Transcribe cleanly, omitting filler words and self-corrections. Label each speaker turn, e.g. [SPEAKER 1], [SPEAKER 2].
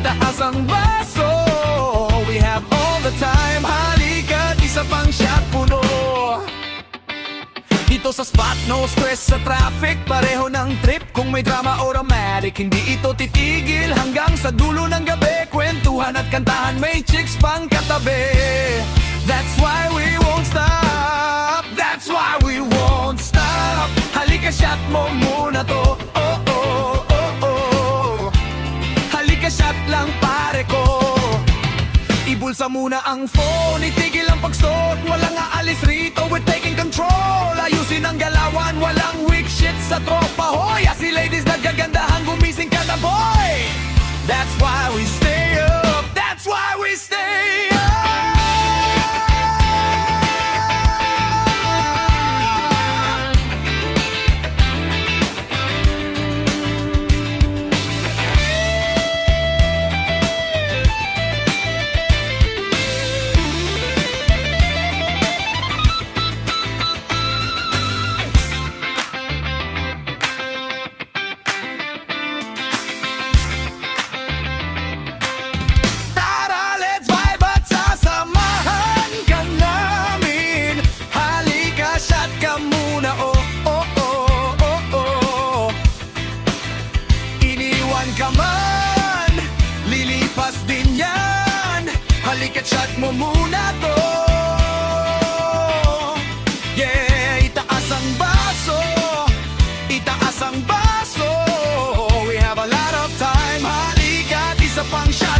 [SPEAKER 1] itaas ang baso. We have all the time, halika't isa pang shot puno. Dito sa spot, no stress sa traffic, pareho ng trip. Kung may drama o romantic, hindi ito titigil hanggang sa dulo ng gabi. Kwentuhan at kantahan, may chicks pang katabi. That's why we won't stop. That's why we won't stop. Halika, shot mo muna to. Oh, oh, oh, oh. Halika, shot lang pare ko. Ibulsa muna ang phone, itigil ang pag-stalk. Walang aalis rito, we're taking control. Ayusin ang galawan, walang weak shit sa tropa. Hoy, si ladies nagagandahan, gumising ka na boy. That's why we stay up. That's why we stay up. Ka man, lilipas din yan. Halika't shot mo muna to. Yeah, itaas ang baso, itaas ang baso. We have a lot of time, halika't isa pang shot.